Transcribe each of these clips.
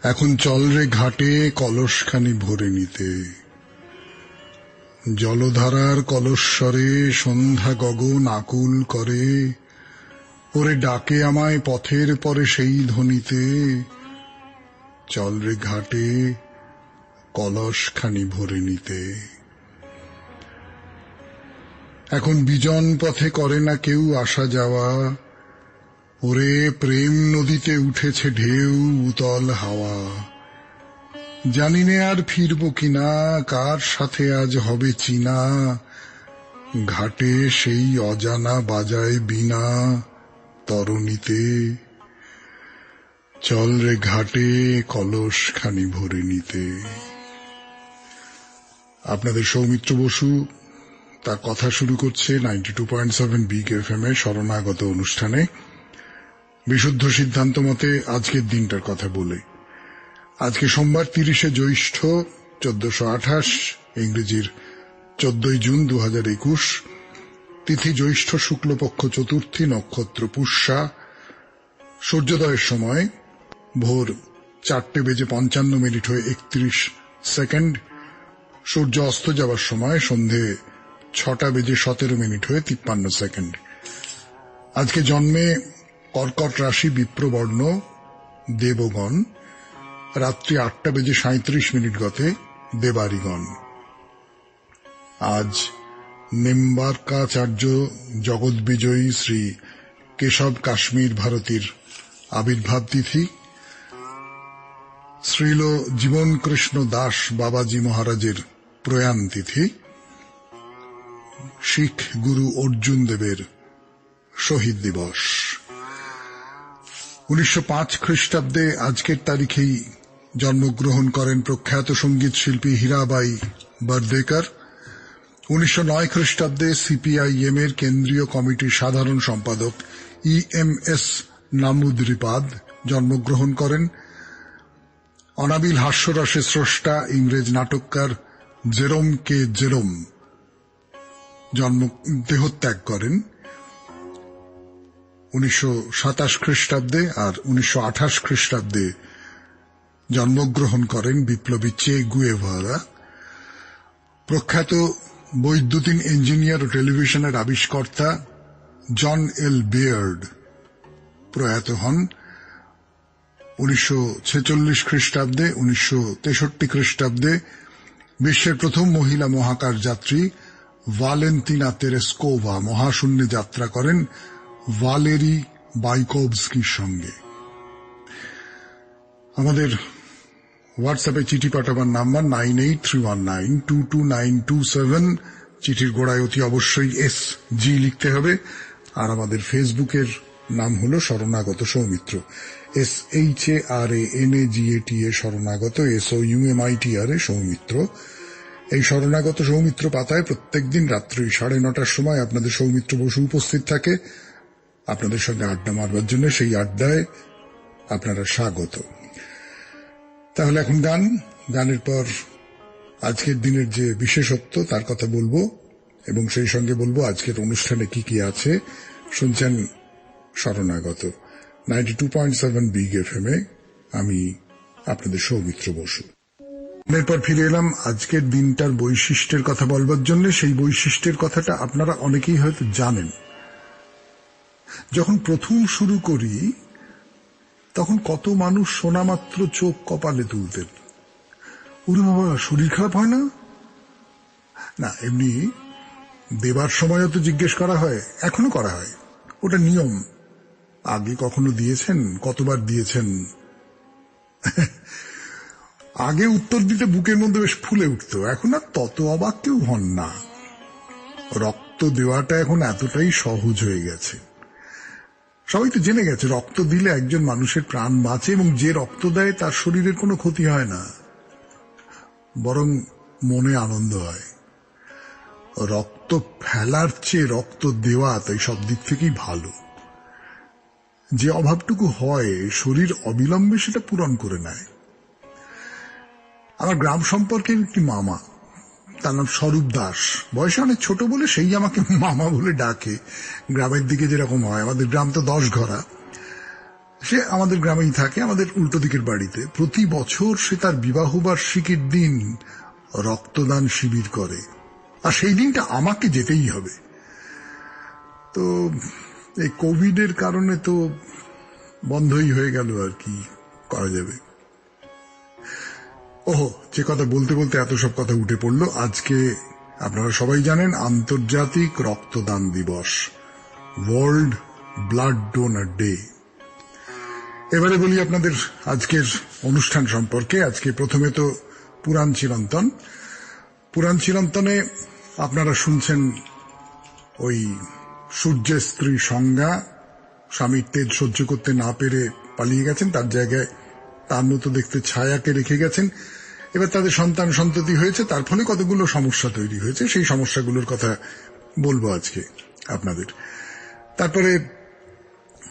এখন চল রে ঘাটে কলসখানি ভরে নিতে, জলধারার কলস্বরে সন্ধ্যা গগন আকুল করে, ওরে ডাকে আমায় পথের পরে সেই ধ্বনিতে, চল রে ঘাটে কলসখানি ভরে নিতে। এখন বিজন পথে করে না কেউ আসা যাওয়া, ওরে প্রেম নদীতে উঠেছে ঢেউ উতল হাওয়া, জানিনে আর ফিরব কিনা, কার সাথে আজ হবে চিনা, ঘাটে সেই অজানা বাজায় বিনা তরণীতে, চল রে ঘাটে কলসখানি ভরে নিতে। আপনাদের সৌমিত্র বসু তার কথা শুরু করছে 92.7 বিগ এফএম এ শরণাগত অনুষ্ঠানে বিশুদ্ধ সিদ্ধান্ত মতে আজকের দিনটার কথা বলে। আজকে সোমবার 30শে জ্যৈষ্ঠ 1428, ইংরেজির 14ই জুন 2021, তিথি জ্যৈষ্ঠ শুক্লপক্ষ চতুর্থী, নক্ষত্র পুষ্যা, সূর্যোদয়ের সময় ভোর 4:55 হয়ে 31 সেকেন্ড, সূর্য অস্ত যাওয়ার সময় সন্ধে 6:17 হয়ে 53 সেকেন্ড। আজকে জন্মে কর্কট রাশি বিপ্রবর্ণ দেবগণ, রাত্রি 8:37 গতে দেবারিগণ। আজ নিম্বার্কাচার্য জগৎ বিজয়ী শ্রী কেশব কাশ্মীর ভারতীর আবির্ভাব তিথি, শ্রীল জীবন কৃষ্ণ দাস বাবাজি মহারাজের প্রয়াণ তিথি, শিখ গুরু অর্জুন দেবের শহীদ দিবস। 1905 খ্রিস্টাব্দে আজকের তারিখেই জন্মগ্রহণ করেন প্রখ্যাত সঙ্গীত শিল্পী হীরাবাই বার্দেকার। 1909 খ্রিস্টাব্দে সিপিআইএম এর কেন্দ্রীয় কমিটির সাধারণ সম্পাদক EMS নামুদ্রিপাদ জন্মগ্রহণ করেন। অনাবিল হাস্যরসে স্রষ্টা ইংরেজ নাটককার জেরোম কে জেরোম দেহত্যাগ করেন 1927 খ্রিস্টাব্দে, আর 1928 খ্রিস্টাব্দে জন্মগ্রহণ করেন বিপ্লবী চে গুয়েভারা। প্রখ্যাত বৈদ্যুতিন ইঞ্জিনিয়ার ও টেলিভিশনের আবিষ্কর্তা জন এল বেয়ার্ড প্রয়াত হন 1946 খ্রিস্টাব্দে। 1963 খ্রিস্টাব্দে বিশ্বের প্রথম মহিলা মহাকাশ যাত্রী ভালেন্তিনা তেরেস্কোভা মহাশূন্যে যাত্রা করেন ভালেরি বাইকোভস্কির সঙ্গে। আমাদের হোয়াটসঅ্যাপে চিঠি পাঠাবার নাম্বার 9831922927, চিঠির গোড়ায় অতি অবশ্যই SG লিখতে হবে। আর আমাদের ফেসবুকের নাম হল শরণাগত সৌমিত্র, SHARANAGATA শরণাগত, SOUMITRA সৌমিত্র। এই শরণাগত সৌমিত্র পাতায় প্রত্যেকদিন রাত্রি 9:30টার সময় আপনাদের সৌমিত্র বসু উপস্থিত থাকে আপনাদের সঙ্গে আড্ডা মারবার জন্য। সেই আড্ডায় আপনারা স্বাগত। তাহলে এখন গানের পর আজকের দিনের যে বিশেষত্ব তার কথা বলবো, এবং সেই সঙ্গে বলবো আজকের অনুষ্ঠানে কি কি আছে। শুনছেন শরণাগত 92.7 বিগ এফএম এ, আমি আপনাদের সৌমিত্র বসু। এরপর ফিরে এলাম আজকের দিনটার বৈশিষ্ট্যের কথা বলবার জন্য। সেই বৈশিষ্ট্যের কথাটা আপনারা অনেকেই হয়তো জানেন। যখন প্রথম শুরু করি তখন কত মানুষ শোনা মাত্র চোখ কপালে তুলতেন, ওরে বাবা শরীর খারাপ হয় না? না, এমনি দেবার সময়ও তো জিজ্ঞেস করা হয়, এখনো করা হয়, ওটা নিয়ম। আগে কখনো দিয়েছেন? কতবার দিয়েছেন? আগে উত্তর দিতে বুকের মধ্যে বেশ ফুলে উঠত, এখন আর তত অবাক কেউ হন না। রক্ত দেওয়াটা এখন এতটাই সহজ হয়ে গেছে। সবাই তো জেনে গেছে রক্ত দিলে একজন মানুষের প্রাণ বাঁচে, এবং যে রক্ত দেয় তার শরীরের কোনো ক্ষতি হয় না, বরং মনে আনন্দ হয়। রক্ত ফেলার চেয়ে রক্ত দেওয়া তাই সব দিক থেকেই ভালো। যে অভাবটুকু হয় শরীর অবিলম্বে সেটা পূরণ করে নেয়। আমার গ্রাম সম্পর্কে একটি মামা, তার নাম স্বরূপ দাস, বয়সে অনেক ছোট বলে সেই আমাকে মামা বলে ডাকে। গ্রামের দিকে যেরকম হয়, আমাদের গ্রাম তো 10 ঘরা। সে আমাদের গ্রামেই থাকে, আমাদের উল্টো দিকের বাড়িতে। প্রতি বছর সে তার বিবাহ বার্ষিকীর দিন রক্তদান শিবির করে, আর সেই দিনটা আমাকে যেতেই হবে। তো এই কোভিডের কারণে তো বন্ধই হয়ে গেল, আর কি করা যাবে। ওহো, যে কথা বলতে বলতে এত সব কথা উঠে পড়লো। আজকে আপনারা সবাই জানেন আন্তর্জাতিক রক্তদান দিবস, ওয়ার্ল্ড ব্লাড ডোনার ডে। এবারে বলি আপনাদের আজকের অনুষ্ঠান সম্পর্কে। আজকে প্রথমে তো পুরাণ চিরন্তন। পুরাণ চিরন্তনে আপনারা শুনছেন ওই সূর্যের স্ত্রী সংজ্ঞা স্বামীর তেজ সহ্য করতে না পেরে পালিয়ে গেছেন, তার জায়গায় তার মতো দেখতে ছায়াকে রেখে গেছেন। এবার তাদের সন্তান সন্ততি হয়েছে, তার ফলে কতগুলো সমস্যা তৈরি হয়েছে, সেই সমস্যাগুলোর কথা বলবো আজকে আপনাদের। তারপরে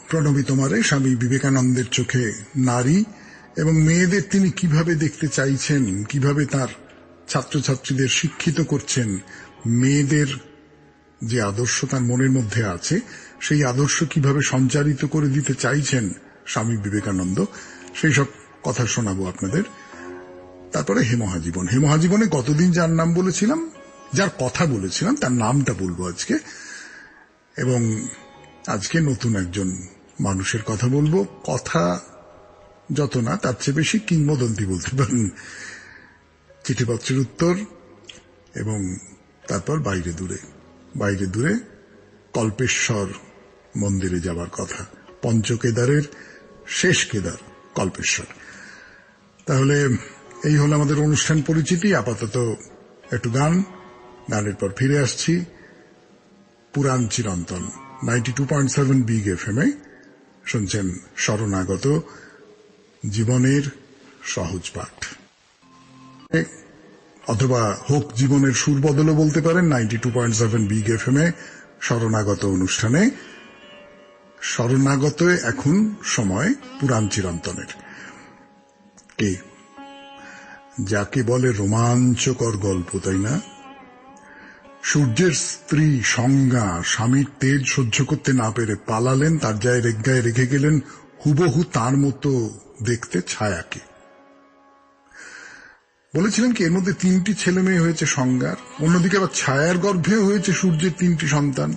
প্রণবী তোমারে স্বামী বিবেকানন্দের চোখে নারী এবং মেয়েদের তিনি কিভাবে দেখতে চাইছেন, কিভাবে তার ছাত্রছাত্রীদের শিক্ষিত করছেন, মেয়েদের যে আদর্শ তার মনের মধ্যে আছে সেই আদর্শ কিভাবে সঞ্চারিত করে দিতে চাইছেন স্বামী বিবেকানন্দ, সেই সব কথা শোনাবো আপনাদের। তারপরে হেমহাজীবন। হেমহাজীবনে গতদিন যার নাম বলেছিলাম, যার কথা বলেছিলাম, তার নামটা বলবো আজকে। এবং আজকে নতুন একজন মানুষের কথা বলবো। কথা যত না তার চেয়ে বেশি কিংবদন্তি বলতে পারেন। চিঠিপত্রের উত্তর এবং তারপর বাইরে দূরে কল্পেশ্বর মন্দিরে যাবার কথা। পঞ্চকেদারের শেষ কেদার কল্পেশ্বর। তাহলে এই হলো আমাদের অনুষ্ঠান পরিচিতি। আপাতত একটু গানের পর ফিরে আসছি। পুরাণ চিরন্তন 92.7 বিগ এফএম এ শুনছেন শরণাগত জীবনের সহজ পাঠ, অথবা হোক জীবনের সুর বদলও বলতে পারেন। 92.7 বিগ এফএম এ শরণাগত অনুষ্ঠানে শরণাগত এখন সময় পুরাণ চিরন্তনের। কে যাকে বলে রোমাঞ্চকর গল্প, তাই না? সূর্যের স্ত্রী সংজ্ঞা স্বামীর তেজ সহ্য করতে না পেরে পালালেন, তার জায়গায় রেখে গেলেন হুবহু তার মতো দেখতে ছায়াকে। বলেছিলেন কি এর মধ্যে 3টি ছেলে মেয়ে হয়েছে সংজ্ঞার, অন্যদিকে আবার ছায়ার গর্ভেও হয়েছে সূর্যের 3টি সন্তান।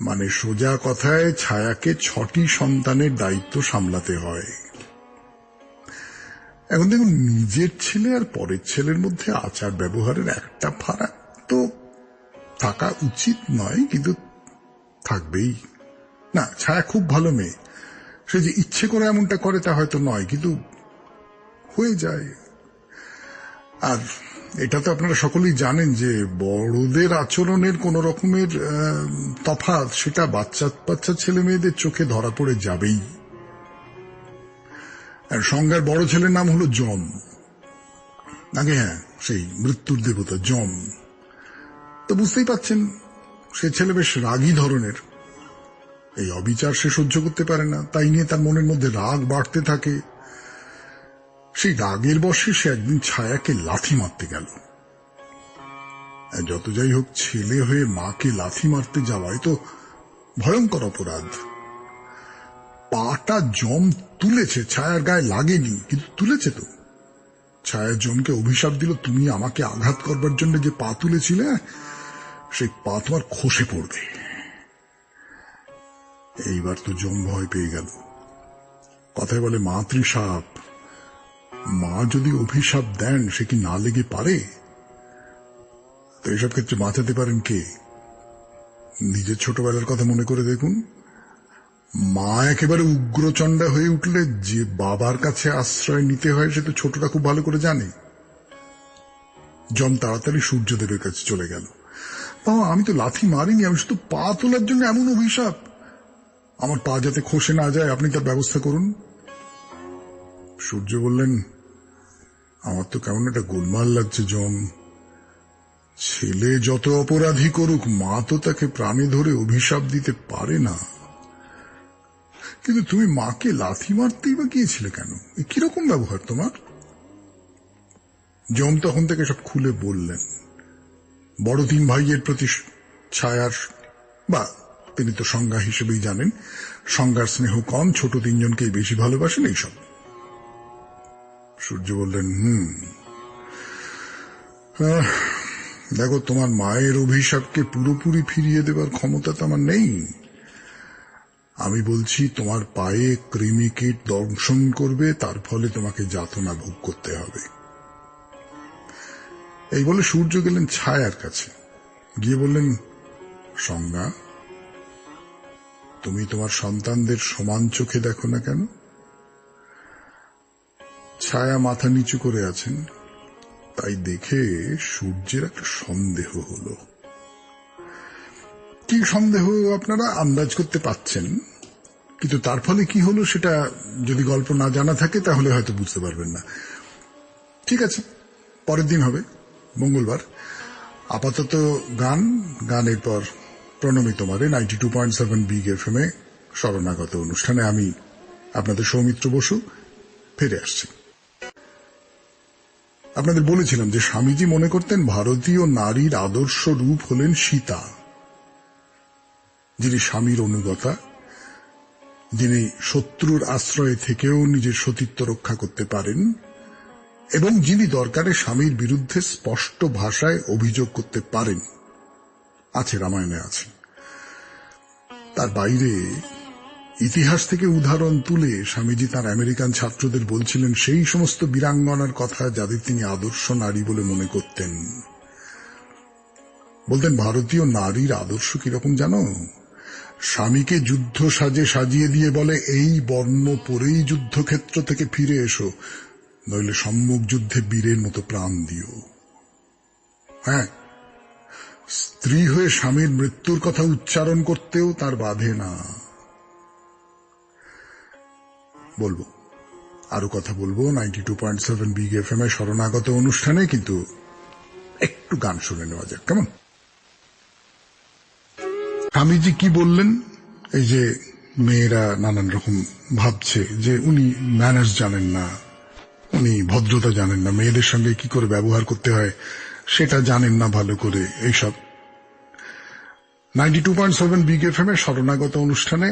মানে সোজা কথায় ছায়াকে 6টি সন্তানের দায়িত্ব সামলাতে হয়। এখন দেখুন, নিজের ছেলে আর পরের ছেলের মধ্যে আচার ব্যবহারের একটা ফারাক তো থাকা উচিত নয়, কিন্তু থাকবেই না। ছায়া খুব ভালো মেয়ে, সে যে ইচ্ছে করে এমনটা করে তা হয়তো নয়, কিন্তু হয়ে যায়। আর এটা তো আপনারা সকলেই জানেন যে বড়দের আচরণের কোন রকমের তফাৎ সেটা বাচ্চা ছেলে মেয়েদের চোখে ধরা পড়ে যাবেই। আর সংজ্ঞার বড় ছেলের নাম হলো যম। আগে হ্যাঁ, সেই মৃত্যুর দেবতা যম। তো বুঝতেই পাচ্ছেন সে ছেলে বেশ রাগী ধরনের। এই অবিচার সে সহ্য করতে পারে না, তাই নিয়ে তার মনের মধ্যে রাগ বাড়তে থাকে। সেই রাগের বশে সে একদিন ছায়াকে লাথি মারতে গেল। যত যাই হোক, ছেলে হয়ে মাকে লাথি মারতে যাওয়ায় তো ভয়ঙ্কর অপরাধ। পাটা যম তুলেছে, ছায়ার গায়ে লাগেনি, কিন্তু তুলেছে তো। ছায়া যমকে অভিশাপ দিল, তুমি আমাকে আঘাত করবার জন্য যে পা তুলেছিলে সেই পা তোমার খসে পড়বে। এইবার তো যম ভয় পেয়ে গেল। কথায় বলে মাতৃশাপ, মা যদি অভিশাপ দেন সে কি না লেগে পারে? তো এইসব ক্ষেত্রে বাঁচাতে পারেন কে? নিজের ছোটবেলার কথা মনে করে দেখুন। মা একেবারে উগ্রচণ্ডা হয়ে উঠলে যে বাবার কাছে আশ্রয় নিতে হয় সে তো ছোটটা খুব ভালো করে জানে। যম তাড়াতাড়ি সূর্যদেবের কাছে চলে গেল। আমি তো লাথি মারিনি, আমি শুধু পা তোলার জন্য এমন অভিশাপ, আমার পা যাতে খসে না যায় আপনি তার ব্যবস্থা করুন। সূর্য বললেন, আমার তো কেমন একটা গোলমাল লাগছে যম। ছেলে যত অপরাধী করুক, মা তো তাকে প্রাণে ধরে অভিশাপ দিতে পারে না। কিন্তু তুমি মাকে লাথি মারতেই বা গিয়েছিলে কেন? কিরকম ব্যবহার তোমার? যম তখন থেকে সব খুলে বললেন। বড় 3 ভাইয়ের প্রতি ছায়ার বা তিনি তো সংজ্ঞা হিসেবেই জানেন, সংজ্ঞার স্নেহ কম, ছোট তিনজনকেই বেশি ভালোবাসেন, এইসব। সূর্য বললেন, দেখো, তোমার মায়ের অভিশাপকে পুরোপুরি ফিরিয়ে দেবার ক্ষমতা তো আমার নেই। আমি বলছি, তোমার পায়ে কৃমিকীট দংশন করবে, তার ফলে তোমাকে যাতনা ভোগ করতে হবে। এই বলে সূর্য গেলেন ছায়ার কাছে, গিয়ে বললেন, সংজ্ঞা, তুমি তোমার সন্তানদের সমান চোখে দেখো না কেন? ছায়া মাথা নিচু করে আছেন, তাই দেখে সূর্যের একটা সন্দেহ হলো। কি সন্দেহ আপনারা আন্দাজ করতে পাচ্ছেন, কিন্তু তার ফলে কি হলো সেটা যদি গল্প না জানা থাকে তাহলে হয়তো বুঝতে পারবেন না। ঠিক আছে, পরের দিন হবে, মঙ্গলবার। আপাতত গানের পর প্রণমী তোমারে 92.7 বিগ এফএম এ শরণাগত অনুষ্ঠানে আমি আপনাদের সৌমিত্র বসু ফিরে আসছি। আপনাদের বলেছিলাম যে স্বামীজি মনে করতেন ভারতীয় নারীর আদর্শ রূপ হলেন সীতা, যিনি স্বামীর অনুগতা, যিনি শত্রুর আশ্রয়ে থেকেও নিজের সতীত্ব রক্ষা করতে পারেন এবং যিনি দরকারে স্বামীর বিরুদ্ধে স্পষ্ট ভাষায় অভিযোগ করতে পারেন। আছে, রামায়ণে আছে। তার বাইরে ইতিহাস থেকে উদাহরণ তুলে স্বামীজি তাঁর আমেরিকান ছাত্রদের বলছিলেন সেই সমস্ত বীরাঙ্গনার কথা যাদের তিনি আদর্শ নারী বলে মনে করতেন। বলতেন, ভারতীয় নারীর আদর্শ কিরকম জানো? স্বামীকে যুদ্ধ সাজে সাজিয়ে দিয়ে বলে, এই বর্ণ পরেই যুদ্ধক্ষেত্র থেকে ফিরে এসো, নইলে সম্মুখ যুদ্ধে বীরের মতো প্রাণ দিও। হ্যাঁ, স্ত্রী হয়ে স্বামীর মৃত্যুর কথা উচ্চারণ করতেও তার বাধে না। বলবো, আরো কথা বলবো 92.7 বিগ এফএম এ শরণাগত অনুষ্ঠানে, কিন্তু একটু গান শুনে নেওয়া যাক, কেমন? স্বামীজি কি বললেন? এই যে মেয়েরা নানান রকম ভাবছে যে উনি ম্যানার্স জানেন না, উনি ভদ্রতা জানেন না, মেয়েদের সঙ্গে কি করে ব্যবহার করতে হয় সেটা জানেন না ভালো করে, এইসব। 92.7 বিগ এফএম এর শরণাগত অনুষ্ঠানে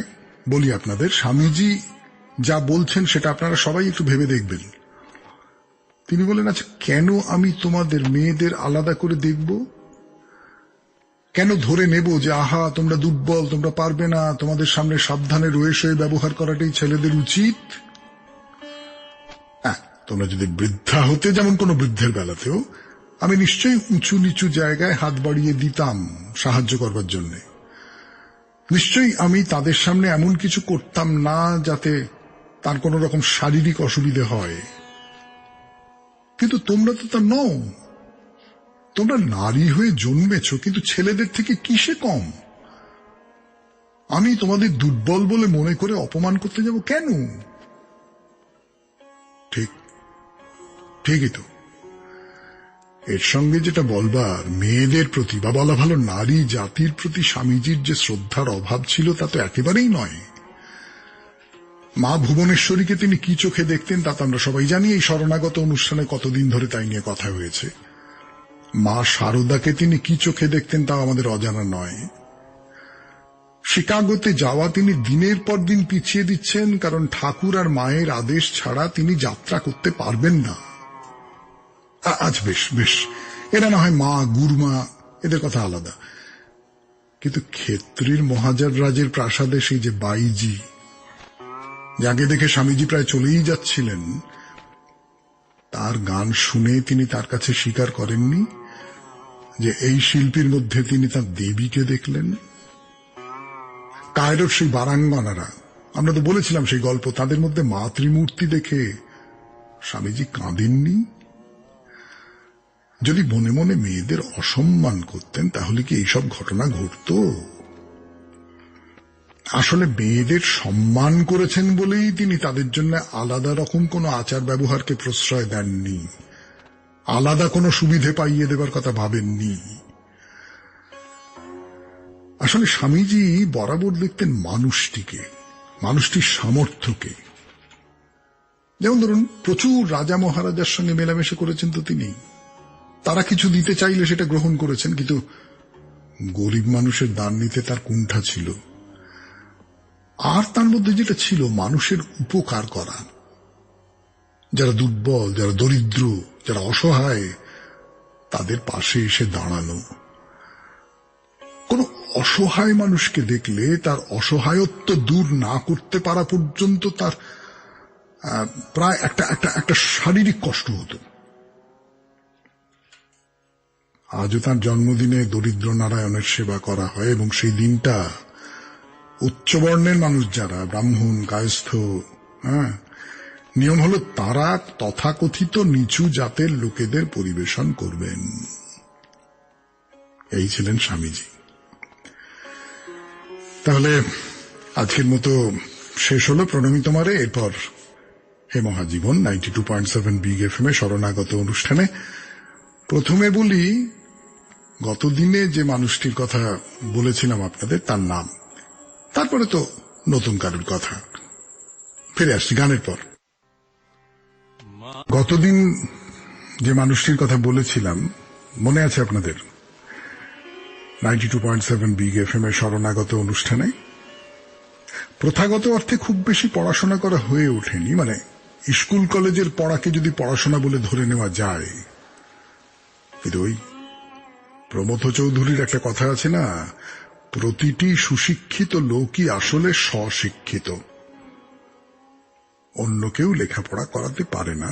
বলি আপনাদের, স্বামীজি যা বলছেন সেটা আপনারা সবাই একটু ভেবে দেখবেন। তিনি বলেন, আচ্ছা, কেন আমি তোমাদের মেয়েদের আলাদা করে দেখব? কেন ধরে নেব যে আহা তোমরা দুর্বল, তোমরা পারবে না, তোমাদের সামনে সাবধানে রয়ে সয়ে ব্যবহার করাটাই ছেলেদের উচিত? তোমরা যদি বৃদ্ধা হতে, যেমন কোন বৃদ্ধের বেলাতেও আমি নিশ্চয়ই উঁচু নিচু জায়গায় হাত বাড়িয়ে দিতাম সাহায্য করবার জন্য। নিশ্চয়ই আমি তাদের সামনে এমন কিছু করতাম না যাতে তার কোন রকম শারীরিক অসুবিধে হয়। কিন্তু তোমরা তো তা নও। তোমরা নারী হয়ে জন্মেছ, কিন্তু ছেলেদের থেকে কিসে কম? আমি তোমাদের দুর্বল বলে মনে করে অপমান করতে যাব কেন? ঠিক, ঠিকই তো। এর সঙ্গে যেটা বলবার, মেয়েদের প্রতি বা বলা ভালো নারী জাতির প্রতি স্বামীজির যে শ্রদ্ধার অভাব ছিল তা তো একেবারেই নয়। মা ভুবনেশ্বরীকে তিনি কি চোখে দেখতেন তা তো আমরা সবাই জানি। এই শরণাগত অনুষ্ঠানে কতদিন ধরে তাই নিয়ে কথা হয়েছে। মা শারদাকে তিনি কি চোখে দেখতেন তাও আমাদের অজানা নয়। শিকাগোতে যাওয়া তিনি দিনের পর দিন পিছিয়ে দিচ্ছেন, কারণ ঠাকুর আর মায়ের আদেশ ছাড়া তিনি যাত্রা করতে পারবেন না। আজ বেশ বেশ, এরা না হয় মা, গুরমা, এদের কথা আলাদা, কিন্তু ক্ষেত্রীর মহাজার রাজের প্রাসাদে সেই যে বাইজি, যাকে দেখে স্বামীজি প্রায় চলেই যাচ্ছিলেন, তার গান শুনে তিনি তার কাছে স্বীকার করেননি যে এই শিল্পীর মধ্যে তিনি তার দেবীকে দেখলেন। কায়রোর সেই বারাঙ্গনারা, আমরা তো বলেছিলাম সেই গল্প, তাদের মধ্যে মাতৃমূর্তি দেখে স্বামীজি কাঁদেননি। যদি মনে মনে মেয়েদের অসম্মান করতেন তাহলে কি এইসব ঘটনা ঘটত? আসলে মেয়েদের সম্মান করেছেন বলেই তিনি তাদের জন্য আলাদা রকম কোনো আচার ব্যবহারকে প্রশ্রয় দেননি, আলাদা কোনো সুবিধে পাইয়ে দেবার কথা ভাবেননি। আসলে স্বামীজি বরাবর দেখতেন মানুষটিকে, মানুষটির সামর্থ্যকে। যেমন ধরুন, প্রচুর রাজা মহারাজার সঙ্গে মেলামেশা করেছেন তো তিনি, তারা কিছু দিতে চাইলে সেটা গ্রহণ করেছেন, কিন্তু গরিব মানুষের দান নিতে তার কুণ্ঠা ছিল। আর তার মধ্যে যেটা ছিল মানুষের উপকার করা, যারা দুর্বল, যারা দরিদ্র, যারা অসহায়, তাদের পাশে এসে দাঁড়ানো। কোন অসহায় মানুষকে দেখলে তার অসহায়ত্ব দূর না করতে পারা পর্যন্ত তার প্রায় একটা শারীরিক কষ্ট হতো। আজও তার জন্মদিনে দরিদ্র নারায়ণের সেবা করা হয়, এবং সেই দিনটা উচ্চবর্ণের মানুষ যারা, ব্রাহ্মণ, কায়স্থ, নিয়ম হলো তারা তথাকথিত নিচু জাতের লোকেদের পরিবেশন করবেন। এই ছিলেন স্বামীজি। তাহলে আজকের মতো শেষ হলো প্রণমী তোমারে। এরপর হে মহাজীবন 92.7 বিগ এফএম এ শরণাগত অনুষ্ঠানে প্রথমে বলি গতদিনে যে মানুষটির কথা বলেছিলাম আপনাদের, তার নাম, তারপরে তো নতুন কারোর কথা। ফিরে আসছি গানের পর। গতদিন যে মানুষটির কথা বলেছিলাম মনে আছে আপনাদের? 92.7 বিগ এফএম এর শরণাগত অনুষ্ঠানে প্রথাগত অর্থে খুব বেশি পড়াশোনা করা হয়ে ওঠেনি, মানে স্কুল কলেজের পড়াকে যদি পড়াশোনা বলে ধরে নেওয়া যায়। কিন্তু ওই প্রমথ চৌধুরীর একটা কথা আছে না, প্রতিটি সুশিক্ষিত লোকই আসলে স্বশিক্ষিত। অন্য কেউ লেখাপড়া করাতে পারে না,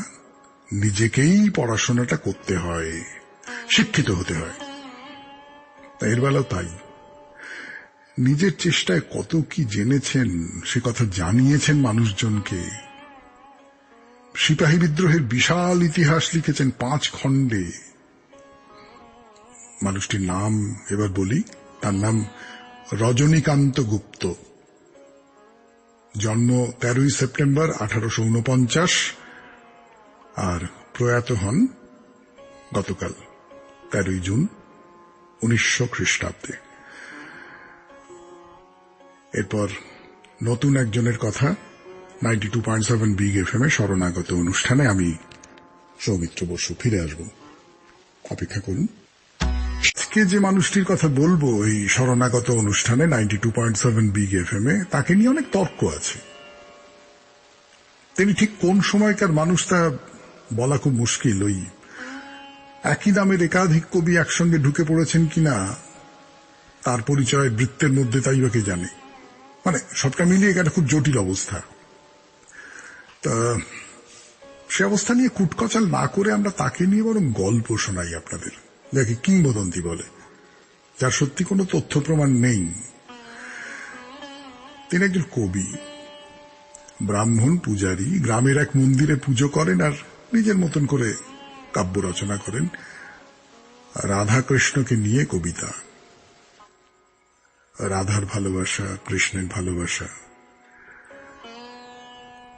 নিজেকেই পড়াশোনাটা করতে হয়, শিক্ষিত হতে হয়। তাই এর বেলাও তাই। নিজের চেষ্টায় কত কি জেনেছেন সে কথা জানিয়েছেন মানুষজনকে। সিপাহী বিদ্রোহের বিশাল ইতিহাস লিখেছেন 5 খণ্ডে। মানুষটির নাম এবার বলি, তার নাম রজনীকান্ত গুপ্ত। জন্ম 13ই সেপ্টেম্বর 1849, আর প্রয়াত হন গতকাল 13ই জুন 1900 খ্রিস্টাব্দে। এরপর নতুন একজনের কথা 92.7 বিগ এফএম এ শরণাগত অনুষ্ঠানে আমি সৌমিত্র বসু ফিরে আসব, অপেক্ষা করুন। আজকে যে মানুষটির কথা বলবো এই শরণাগত অনুষ্ঠানে 92.7 বিগ এফএম এ, তাকে নিয়ে অনেক তর্ক আছে। তিনি ঠিক কোন সময়কার মানুষ তা বলা খুব মুশকিল। ওই একই নামের একাধিক কবি একসঙ্গে ঢুকে পড়েছেন কিনা তার পরিচয় বৃত্তের মধ্যে তাই বাকে জানে। মানে সবটা মিলিয়ে একটা খুব জটিল অবস্থা। তা সে অবস্থা নিয়ে কুটকচাল না করে আমরা তাকে নিয়ে বরং গল্প শোনাই আপনাদের, যাকে কিংবদন্তি বলে, যার সত্যি কোনো তথ্য প্রমাণ নেই। তিনি একজন কবি, ব্রাহ্মণ পূজারী, গ্রামের এক মন্দিরে পুজো করেন আর নিজের মতন করে কাব্য রচনা করেন। রাধা কৃষ্ণকে নিয়ে কবিতা, রাধার ভালোবাসা, কৃষ্ণের ভালোবাসা।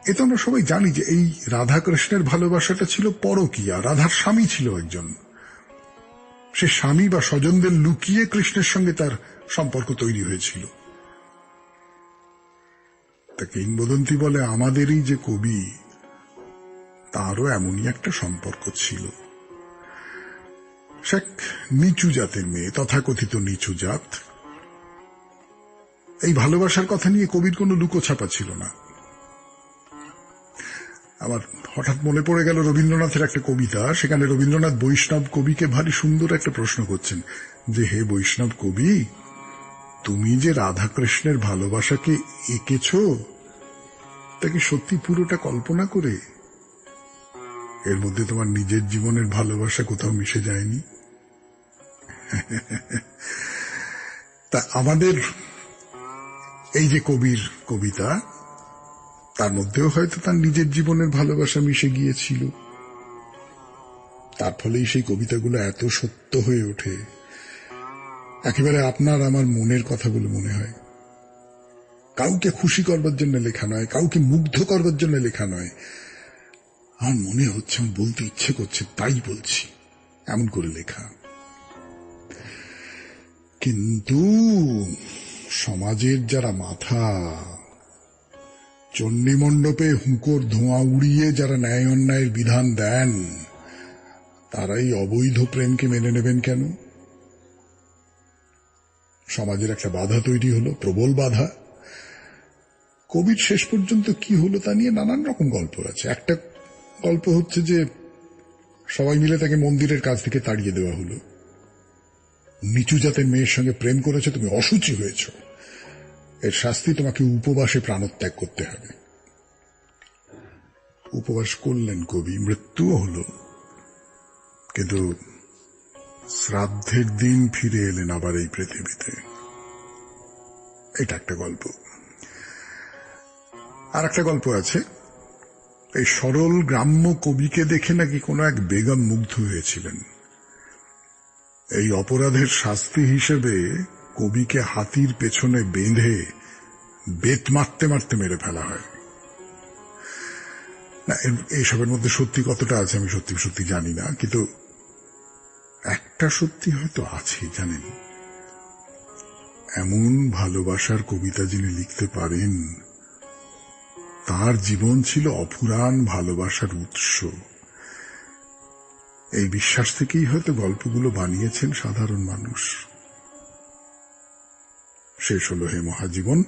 এ তো আমরা সবাই জানি যে এই রাধা কৃষ্ণের ভালোবাসাটা ছিল পরকীয়া। রাধার স্বামী ছিল একজন, সে স্বামী বা স্বজনদের লুকিয়ে কৃষ্ণের সঙ্গে তার সম্পর্ক তৈরি হয়েছিল। তা কিংবদন্তি বলে আমাদেরই যে কবি, তারও এমনই একটা সম্পর্ক ছিল। সে এক নিচু জাতের মেয়ে, তথাকথিত নিচু জাত। এই ভালোবাসার কথা নিয়ে কবির কোনো লুকোছাপা ছিল না। আমার হঠাৎ মনে পড়ে গেল রবীন্দ্রনাথের একটা কবিতা। সেখানে রবীন্দ্রনাথ বৈষ্ণব কবিকে ভারী সুন্দর একটা প্রশ্ন করছেন যে, হে বৈষ্ণব কবি, তুমি যে রাধা কৃষ্ণের ভালোবাসাকে এঁকেছ, তা কি সত্যি পুরোটা কল্পনা করে? এর মধ্যে তোমার নিজের জীবনের ভালোবাসা কোথাও মিশে যায়নি? তা আমাদের এই যে কবির কবিতা, তার মধ্যেও হয়তো তার নিজের জীবনের ভালোবাসা মিশে গিয়েছিল। তার ফলেই সেই কবিতাগুলো এত সত্য হয়ে ওঠে, একেবারে আপনার আমার মনের কথা বলে মনে হয়। কাউকে খুশি করবার জন্য লেখা নয়, কাউকে মুগ্ধ করবার জন্য লেখা নয়। আমার মনে হচ্ছে, আমার বলতে ইচ্ছে করছে, তাই বলছি, এমন করে লেখা। কিন্তু সমাজের যারা মাথা, চণ্ডী মণ্ডপে হুঁকোর ধোঁয়া উড়িয়ে যারা ন্যায় অন্যায়ের বিধান দেন, তারাই অবৈধ প্রেমকে মেনে নেবেন কেন? সমাজের একটা বাধা তৈরি হলো, প্রবল বাধা। কবির শেষ পর্যন্ত কি হলো তা নিয়ে নানান রকম গল্প আছে। একটা গল্প হচ্ছে যে সবাই মিলে তাকে মন্দিরের কাছ থেকে তাড়িয়ে দেওয়া হলো। নিচু জাতের মেয়ের সঙ্গে প্রেম করেছে, তুমি অসুচি হয়েছ, এর শাস্তি তোমাকে উপবাসে প্রাণত্যাগ করতে হবে। উপবাস করলেন কবি, মৃত্যুও হল, কিন্তু শ্রাদ্ধের দিন ফিরে এলেন আবার এই পৃথিবীতে। এটা একটা গল্প। আর একটা গল্প আছে, এই সরল গ্রাম্য কবিকে দেখে নাকি কোনো এক বেগম মুগ্ধ হয়েছিলেন। এই অপরাধের শাস্তি হিসেবে কবিকে হাতির পেছনে বেঁধে বেত মারতে মারতে মেরে ফেলা হয়। না, এইসবের মধ্যে সত্যি কতটা আছে আমি সত্যি সত্যি জানি না, কিন্তু একটা সত্যি হয়তো আছে, জানেন, এমন ভালোবাসার কবিতা যিনি লিখতে পারেন তার জীবন ছিল অফুরান ভালোবাসার উৎস। এই বিশ্বাস থেকেই হয়তো গল্পগুলো বানিয়েছেন সাধারণ মানুষ। শেষ হলো হে মহাজীবন।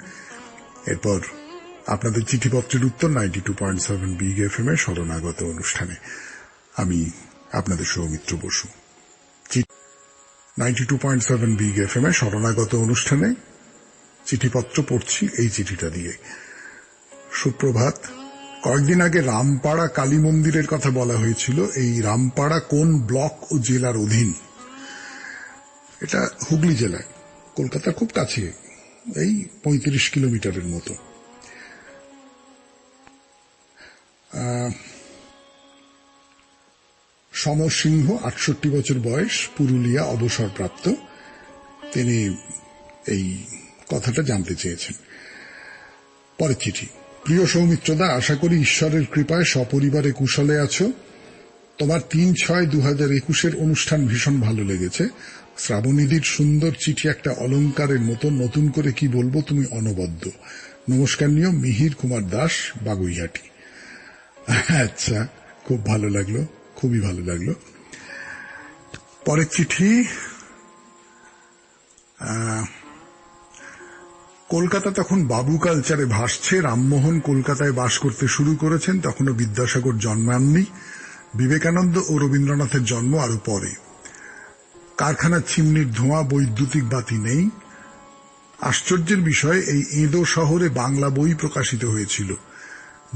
এরপর আপনাদের চিঠিপত্রের উত্তর 92.7 বিগ এফএম এর শরণাগত অনুষ্ঠানে। আমি আপনাদের সৌমিত্র বসু। 92.7 বিগ এফএম এর শরণাগত অনুষ্ঠানে চিঠিপত্র পড়ছি এই চিঠিটা দিয়ে। সুপ্রভাত। কয়েকদিন আগে রামপাড়া কালী মন্দিরের কথা বলা হয়েছিল। এই রামপাড়া কোন ব্লক ও জেলার অধীন? এটা হুগলি জেলায়, কলকাতার খুব কাছে, এই 35 কিলোমিটারের মতো। সমর সিংহ, 68 বছর বয়স, পুরুলিয়া, অবসরপ্রাপ্ত। তিনি এই কথাটা জানতে চেয়েছেন। পরের চিঠি। প্রিয় সৌমিত্রদা, আশা করি ঈশ্বরের কৃপায় সপরিবারে কুশলে আছো। তোমার 3/6/2021 অনুষ্ঠান ভীষণ ভালো লেগেছে। শ্রাবণীদির সুন্দর চিঠি একটা অলংকারের মতো, নতুন করে কি বলবো, তুমি অনবদ্য। নমস্কার নিও, মিহির কুমার দাস, বাগুইহাটি। আচ্ছা, খুব ভালো লাগলো, খুবই ভালো লাগলো। পরের চিঠি। কলকাতা তখন বাবু কালচারে ভাসছে। রামমোহন কলকাতায় বাস করতে শুরু করেছেন, তখনও বিদ্যাসাগর জন্মাননি। বিবেকানন্দ ও রবীন্দ্রনাথের জন্ম আরো পরে। কারখানার চিমনির ধোঁয়া, বৈদ্যুতিক বাতি নেই। আশ্চর্যের বিষয়, এই এঁদো শহরে বাংলা বই প্রকাশিত হয়েছিল।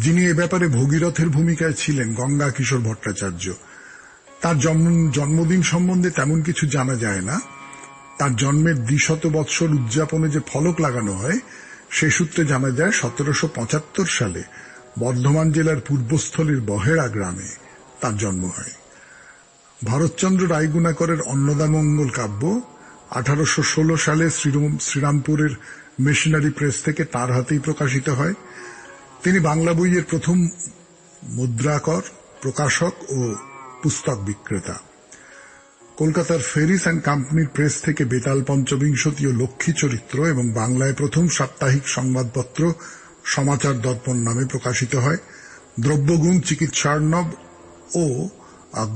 যিনি এ ব্যাপারে ভগীরথের ভূমিকায় ছিলেন, গঙ্গা কিশোর ভট্টাচার্য। তার জন্মদিন সম্বন্ধে তেমন কিছু জানা যায় না। তার জন্মের 200 বৎসর উদযাপনে যে ফলক লাগানো হয়, সে সূত্রে জানা যায় 1775 সালে বর্ধমান জেলার পূর্বস্থলীর বহেড়া গ্রামে তার জন্ম হয়। ভরতচন্দ্র রায়গুণাকরের অন্নদামঙ্গল কাব্য 1816 সালে শ্রীরামপুরের মিশনারি প্রেস থেকে তার হাতেই প্রকাশিত হয়। তিনি বাংলা বইয়ের প্রথম মুদ্রাকর, প্রকাশক ও পুস্তক বিক্রেতা। কলকাতার ফেরিস অ্যান্ড কোম্পানির প্রেস থেকে বেতাল পঞ্চবিংশতি ও লক্ষ্মী চরিত্র এবং বাংলায় প্রথম সাপ্তাহিক সংবাদপত্র সমাচার দর্পণ নামে প্রকাশিত হয়। দ্রব্যগুণ, চিকিৎসার্ণব ও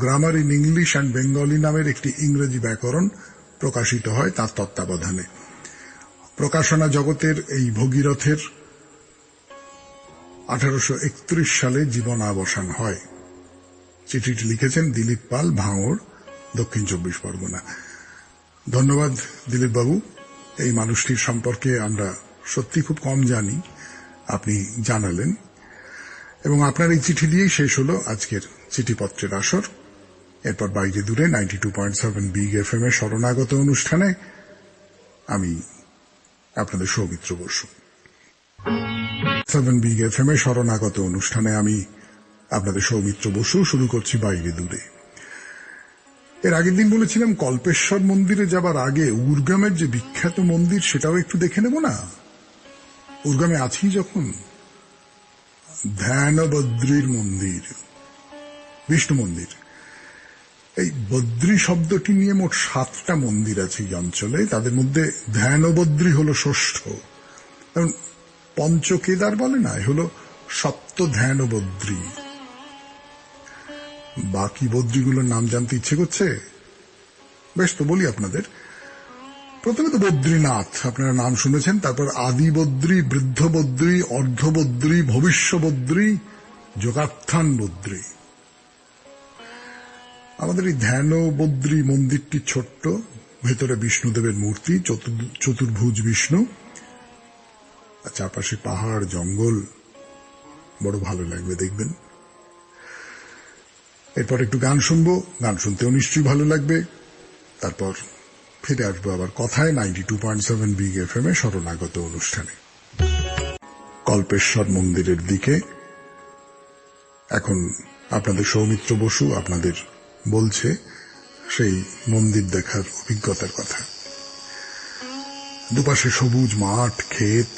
grammar in English and Bengali নামের একটি ইংরেজি ব্যাকরণ প্রকাশিত হয় তার তত্ত্বাবধানে। প্রকাশনা জগতের এই ভগীরথের 1831 সালে জীবনাবসান হয়। চিঠিটি লিখেছেন দিলীপ পাল, ভাঙড়, দক্ষিণ 24 পরগনা। ধন্যবাদ দিলীপ বাবু। এই মানুষটির সম্পর্কে আমরা সত্যি খুব কম জানি, আপনি জানালেন, এবং আপনার এই চিঠি দিয়েই শেষ হলো আজকের চিঠিপত্রের আসর। এরপর বাইরে দূরে 92.7 বিগ এফএম এর শরণাগত অনুষ্ঠানে আমি আপনাদের সৌমিত্র বসু। 7 বিগ এফএম এর শরণাগত অনুষ্ঠানে আমি আপনাদের সৌমিত্র বসু শুরু করছি বাইরে দূরে। এর আগের দিন বলেছিলাম কল্পেশ্বর মন্দিরে যাবার আগে উর্গামের যে বিখ্যাত মন্দির সেটাও একটু দেখে নেব না। উর্গামে আছি যখন, ধ্যানবদ্রীর মন্দির, বিষ্ণু মন্দির। এই বদ্রী শব্দটি নিয়ে মোট 7টা মন্দির আছে এই অঞ্চলে। তাদের মধ্যে ধ্যানবদ্রী হল ষষ্ঠ। পঞ্চকেদার বলে না, হল সপ্ত ধ্যানবদ্রী। বাকি বদ্রীগুলোর নাম জানতে ইচ্ছে করছে? বেশ, তো বলি আপনাদের। প্রথমে তো বদ্রীনাথ আপনারা নাম শুনেছেন, তারপর আদি বদ্রী, বৃদ্ধ বদ্রী, অর্ধ বদ্রী, ভবিষ্য বদ্রী, যোগাত্থান বদ্রী। আমাদের এই ধ্যান বদ্রী মন্দিরটি ছোট্ট, ভেতরে বিষ্ণুদেবের মূর্তি, চতুর্ভুজ বিষ্ণু, আর চারপাশে পাহাড় জঙ্গল, বড় ভালো লাগবে দেখবেন। এরপর একটু গান শুনবো, গান শুনতেও নিশ্চয়ই ভালো লাগবে। তারপর ফিরে আসবো আবার কথায় 92.7 বিগ এফএম এ শরণাগত অনুষ্ঠানে। কল্পেশ্বর মন্দিরের দিকে এখন আপনাদের সৌমিত্র বসু আপনাদের বলছে সেই মন্দির দেখার অভিজ্ঞতার কথা। দুপাশে সবুজ মাঠ, ক্ষেত,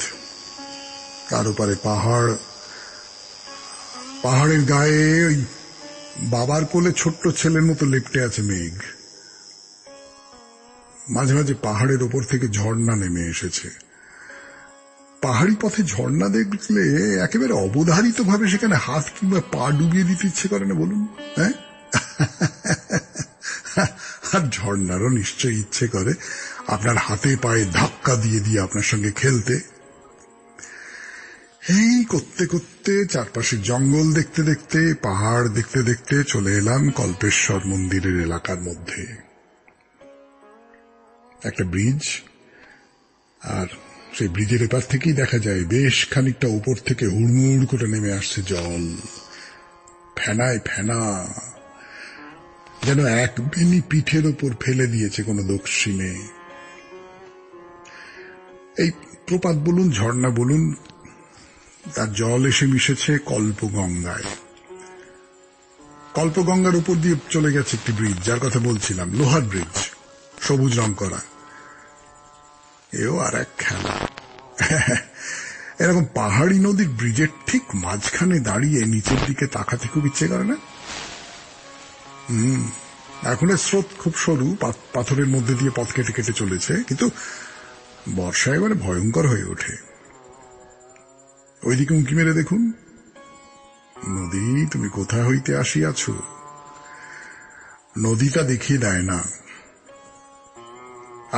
তার উপরে পাহাড়, পাহাড়ের গায়ে ওই বাবার কোলে ছোট্ট ছেলের মতো লেপ্টে আছে মেঘ। মাঝে মাঝে পাহাড়ের ওপর থেকে ঝর্ণা নেমে এসেছে। পাহাড়ি পথে ঝর্ণা দেখলে একেবারে অবধারিত ভাবে সেখানে হাত কিংবা পা ডুবিয়ে দিতে ইচ্ছে করে না বলুন? হ্যাঁ, আর ঝর্ণারও নিশ্চয়ই ইচ্ছে করে আপনার হাতে পায়ে ধাক্কা দিয়ে দিয়ে আপনার সঙ্গে খেলতে। এই করতে করতে চারপাশে জঙ্গল দেখতে দেখতে, পাহাড় দেখতে দেখতে চলে এলাম কল্পেশ্বর মন্দিরের এলাকার মধ্যে। একটা ব্রিজ, আর সেই ব্রিজের এপার থেকেই দেখা যায় বেশ খানিকটা উপর থেকে হুড়মুড় করে নেমে আসছে জল, ফেনায় ফেনা, যেন এক বেনি পিঠের ওপর ফেলে দিয়েছে কোন দক্ষিণে। এই প্রপাত বলুন, ঝর্ণা বলুন, তার জল এসে মিশেছে কল্পগঙ্গায়। কল্পগঙ্গার উপর দিয়ে চলে গেছে একটি ব্রিজ, যার কথা বলছিলাম, লোহার ব্রিজ, সবুজ রং করা। এও আর এক খেলা। এরকম পাহাড়ি নদীর ব্রিজের ঠিক মাঝখানে দাঁড়িয়ে নিচের দিকে তাকাতে খুব ইচ্ছে করে না? এখন স্রোত খুব সরু, পাথরের মধ্যে দিয়ে পথ কেটে কেটে চলেছে, কিন্তু বর্ষা এবারে ভয়ঙ্কর হয়ে ওঠে। ওইদিকে উঁকি মেরে দেখুন, নদী তুমি কোথা হইতে আসিয়াছ? নদীটা দেখিয়ে দেয় না।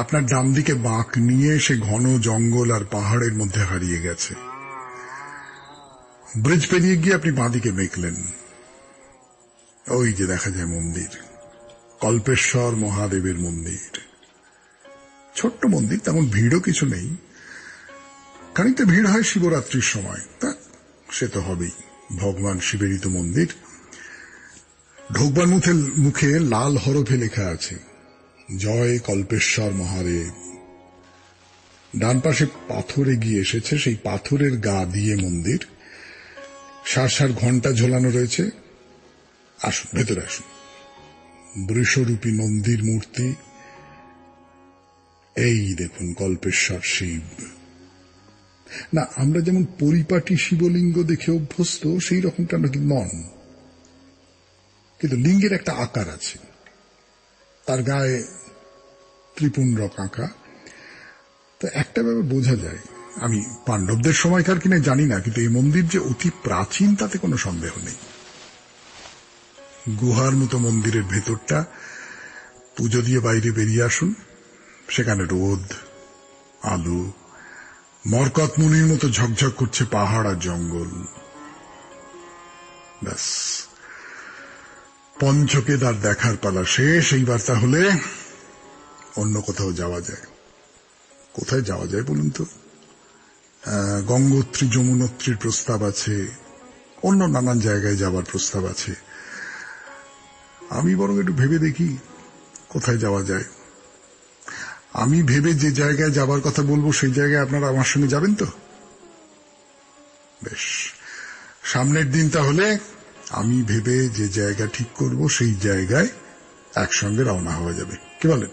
আপনার ডান দিকে বাঁক নিয়ে সে ঘন জঙ্গল আর পাহাড়ের মধ্যে হারিয়ে গেছে। ব্রিজ পেরিয়ে গিয়ে আপনি বাঁ দিকে মেকলেন, ওই যে দেখা যায় মন্দির, কল্পেশ্বর মহাদেবের মন্দির। ছোট্ট মন্দির, তেমন ভিড়ও কিছু নেই। খানিকটা ভিড় হয় শিবরাত্রির সময়, তা সে তো হবেই, ভগবান শিবেরই তো মন্দির। ঢোকবার মুখে লাল হরফে লেখা আছে, জয় কল্পেশ্বর মহাদেব। ডান পাশে পাথর এগিয়ে এসেছে, সেই পাথরের গা দিয়ে মন্দির, সার সার ঘণ্টা ঝোলানো রয়েছে। আসুন, ভেতরে আসুন। বৃষরূপী নন্দীর মূর্তি, এই দেখুন কল্পেশ্বর শিব। না, আমরা যেমন পরিপাটি শিবলিঙ্গ দেখে অভ্যস্ত, সেই রকমটা নাকি নন, কিন্তু লিঙ্গের একটা আকার আছে, তার গায়ে ত্রিপুণ্ডক আঁকা। তো একটা ব্যাপার বোঝা যায়, আমি পাণ্ডবদের সময়কার কিনা জানি না, কিন্তু এই মন্দির যে অতি প্রাচীন তাতে কোনো সন্দেহ নেই। গুহার মতো মন্দিরের ভেতরটা, পুজো দিয়ে বাইরে বেরিয়ে আসুন, সেখানে রোদ, আলো, মরকত মুনির মতো ঝকঝক করছে পাহাড় আর জঙ্গল। ব্যাস, পঞ্চকেদার দেখার পালা শেষ। এইবার তাহলে অন্য কোথাও যাওয়া যায়। কোথায় যাওয়া যায় বলুন তো? গঙ্গোত্রী, যমুনোত্রীর প্রস্তাব আছে, অন্য নানান জায়গায় যাবার প্রস্তাব আছে। আমি বরং একটু ভেবে দেখি কোথায় যাওয়া যায়। আমি ভেবে যে জায়গায় যাবার কথা বলবো সেই জায়গায় আপনারা আমার সঙ্গে যাবেন তো? বেশ, সামনের দিন তাহলে আমি ভেবে যে জায়গা ঠিক করব সেই জায়গায় একসঙ্গে রওনা হওয়া যাবে, কি বলেন?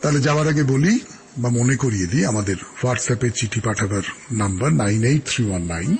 তাহলে যাওয়ার আগে বলি বা মনে করিয়ে দিই, আমাদের হোয়াটসঅ্যাপে চিঠি পাঠাবার নাম্বার 98319